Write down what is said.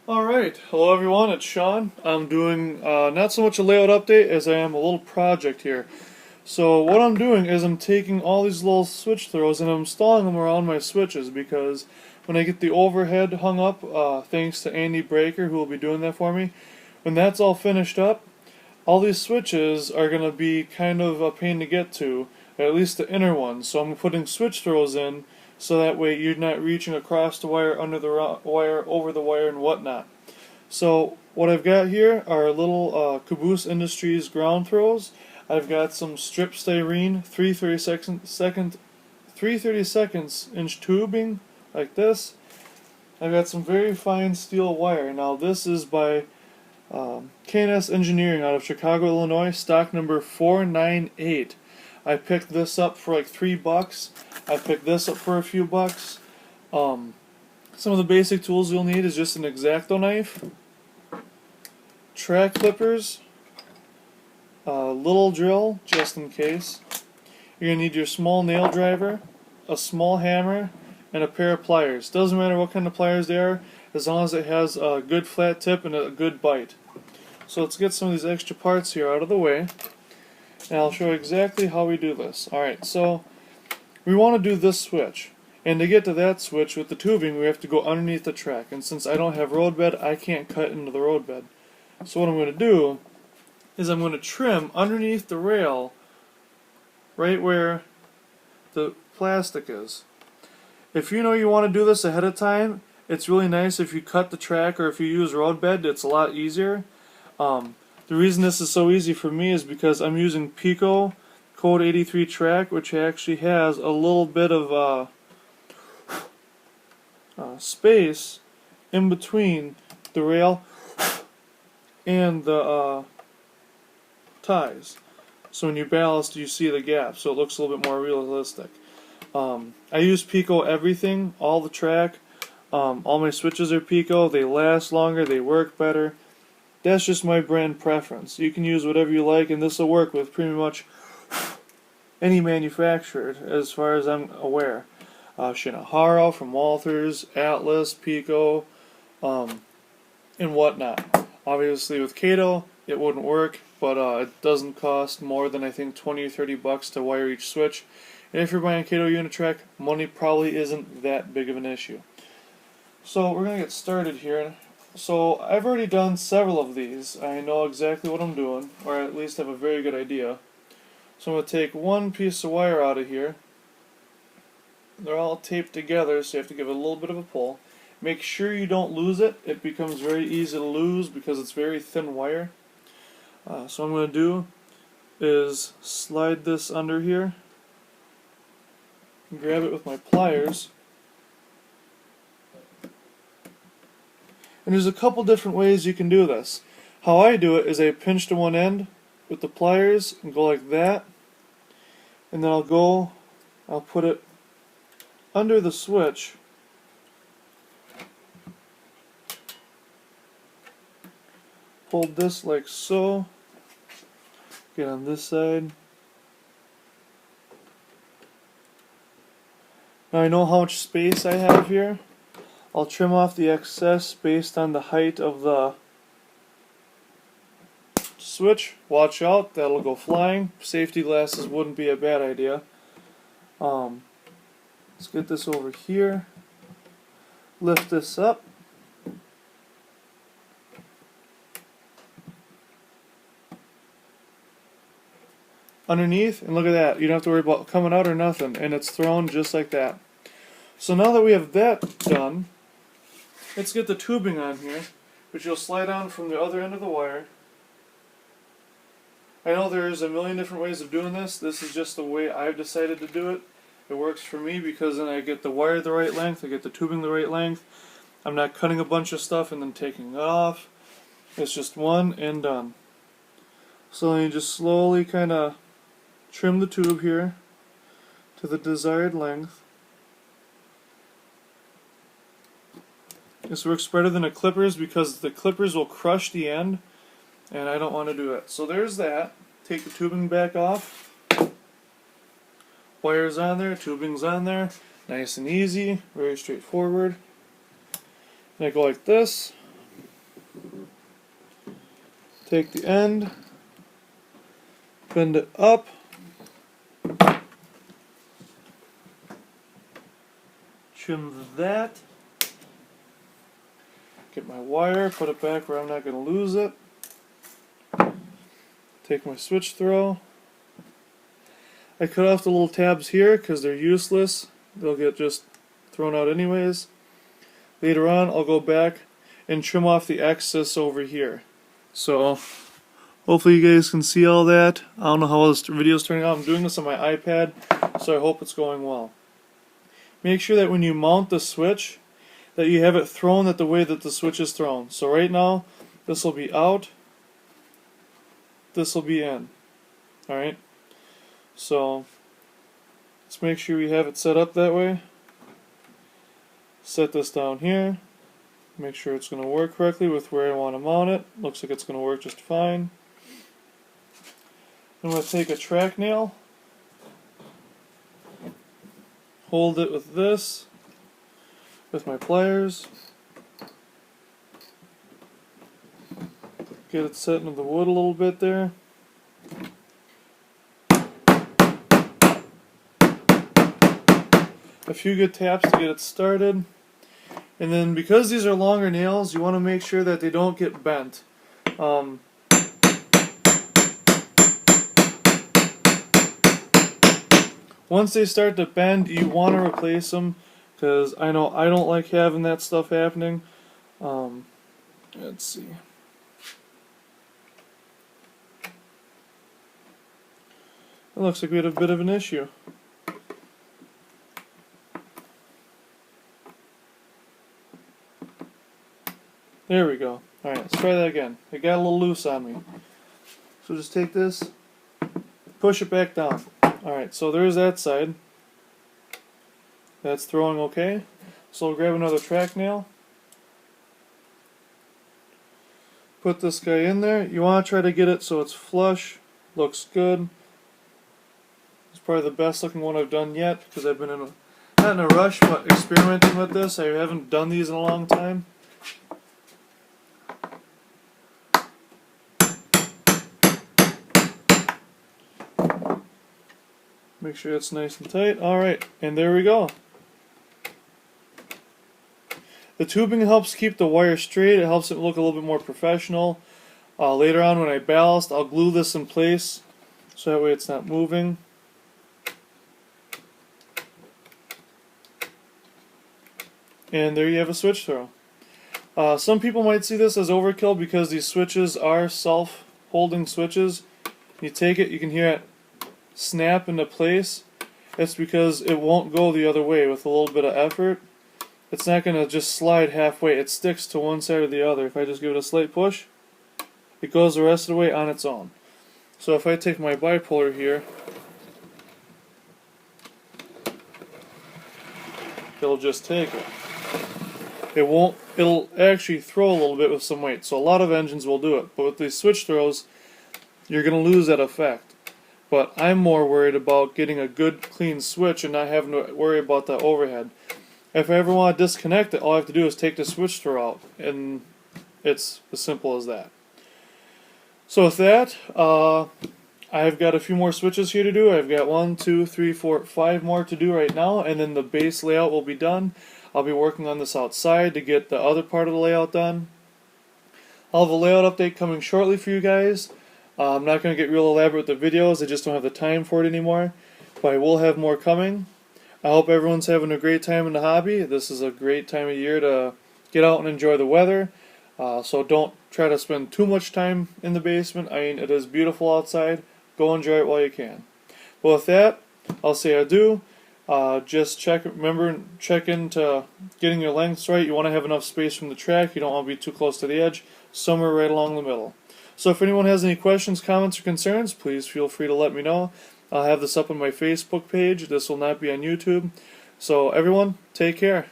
Alright, hello everyone, it's Sean. I'm doing not so much a layout update as I am a little project here. So what I'm doing is I'm taking all these little switch throws and I'm installing them around my switches because when I get the overhead hung up, thanks to Andy Breaker who will be doing that for me, when that's all finished up, all these switches are going to be kind of a pain to get to, at least the inner ones. So I'm putting switch throws in so that way you're not reaching across the wire, under the wire, over the wire, and whatnot. So what I've got here are little Caboose Industries ground throws. I've got some strip styrene 3/32 inch tubing like this. I've got some very fine steel wire. Now this is by K&S Engineering out of Chicago, Illinois, stock number 498. I picked this up for like $3. I picked this up for a few bucks. Some of the basic tools you'll need is just an X-Acto knife, track clippers, a little drill just in case. You're going to need your small nail driver, a small hammer, and a pair of pliers. Doesn't matter what kind of pliers they are, as long as it has a good flat tip and a good bite. So let's get some of these extra parts here out of the way, and I'll show you exactly how we do this. Alright, so we want to do this switch. And to get to that switch with the tubing, we have to go underneath the track. And since I don't have roadbed, I can't cut into the roadbed. So what I'm going to do is I'm going to trim underneath the rail right where the plastic is. If you know you want to do this ahead of time, it's really nice if you cut the track or if you use roadbed, it's a lot easier. The reason this is so easy for me is because I'm using Pico Code 83 track, which actually has a little bit of space in between the rail and the ties. So when you ballast, you see the gap, so it looks a little bit more realistic. I use Pico everything, all the track. All my switches are Pico. They last longer, they work better. That's just my brand preference. You can use whatever you like, and this will work with pretty much any manufacturer, as far as I'm aware. Shinohara from Walthers, Atlas, Pico, and whatnot. Obviously with Kato it wouldn't work, but it doesn't cost more than I think 20 or 30 bucks to wire each switch. And if you're buying Kato Unitrack, money probably isn't that big of an issue. So we're going to get started here. So I've already done several of these. I know exactly what I'm doing, or at least have a very good idea. So I'm going to take one piece of wire out of here. They're all taped together, so you have to give it a little bit of a pull. Make sure you don't lose it. It becomes very easy to lose because it's very thin wire. So what I'm going to do is slide this under here, grab it with my pliers. And there's a couple different ways you can do this. How I do it is I pinch to one end with the pliers and go like that, and then I'll put it under the switch, hold this like so, get on this side. Now I know how much space I have here. I'll trim off the excess based on the height of the switch. Watch out, that'll go flying. Safety glasses wouldn't be a bad idea. Let's get this over here. Lift this up. Underneath, and look at that. You don't have to worry about coming out or nothing, and it's thrown just like that. So now that we have that done, let's get the tubing on here, which you'll slide on from the other end of the wire. I know there's a million different ways of doing this. This is just the way I've decided to do it. It works for me because then I get the wire the right length, I get the tubing the right length. I'm not cutting a bunch of stuff and then taking it off. It's just one and done. So then you just slowly kind of trim the tube here to the desired length. This works better than the clippers because the clippers will crush the end, and I don't want to do it. So there's that. Take the tubing back off. Wires on there, tubing's on there. Nice and easy, very straightforward. And I go like this. Take the end, bend it up, trim that, get my wire, put it back where I'm not going to lose it, take my switch throw. I cut off the little tabs here because they're useless, they'll get just thrown out anyways. Later on I'll go back and trim off the excess over here. So hopefully you guys can see all that. I don't know how this video is turning out. I'm doing this on my iPad, so I hope it's going well. Make sure that when you mount the switch that you have it thrown at the way that the switch is thrown. So right now this will be out, this will be in. Alright? So let's make sure we have it set up that way. Set this down here. Make sure it's going to work correctly with where I want to mount it. Looks like it's going to work just fine. I'm going to take a track nail, hold it with this, with my pliers, get it set into the wood a little bit there. A few good taps to get it started. And then because these are longer nails, you want to make sure that they don't get bent. Once they start to bend, you want to replace them, because I know I don't like having that stuff happening. Let's see. It looks like we had a bit of an issue. There we go. Alright, let's try that again. It got a little loose on me. So just take this, push it back down. Alright, so there's that side. That's throwing okay. So I'll grab another track nail. Put this guy in there. You want to try to get it so it's flush. Looks good. It's probably the best looking one I've done yet, because I've been not in a rush, but experimenting with this. I haven't done these in a long time. Make sure it's nice and tight. Alright, and there we go. The tubing helps keep the wire straight. It helps it look a little bit more professional. Later on when I ballast, I'll glue this in place so that way it's not moving. And there you have a switch throw. Some people might see this as overkill because these switches are self-holding switches. You take it, you can hear it snap into place. It's because it won't go the other way with a little bit of effort. It's not going to just slide halfway. It sticks to one side or the other. If I just give it a slight push, it goes the rest of the way on its own. So if I take my bipolar here, it'll just take it. It'll actually throw a little bit with some weight. So a lot of engines will do it. But with these switch throws, you're going to lose that effect. But I'm more worried about getting a good clean switch and not having to worry about that overhead. If I ever want to disconnect it, all I have to do is take the switch throw out, and it's as simple as that. So with that, I've got a few more switches here to do. I've got 1, 2, 3, 4, 5 more to do right now, and then the base layout will be done. I'll be working on this outside to get the other part of the layout done. I'll have a layout update coming shortly for you guys. I'm not going to get real elaborate with the videos, I just don't have the time for it anymore, but I will have more coming. I hope everyone's having a great time in the hobby. This is a great time of year to get out and enjoy the weather, so don't try to spend too much time in the basement. I mean, it is beautiful outside. Go enjoy it while you can. Well, with that, I'll say adieu. Just remember, check into getting your lengths right. You want to have enough space from the track. You don't want to be too close to the edge. Somewhere right along the middle. So if anyone has any questions, comments, or concerns, please feel free to let me know. I'll have this up on my Facebook page. This will not be on YouTube. So everyone, take care.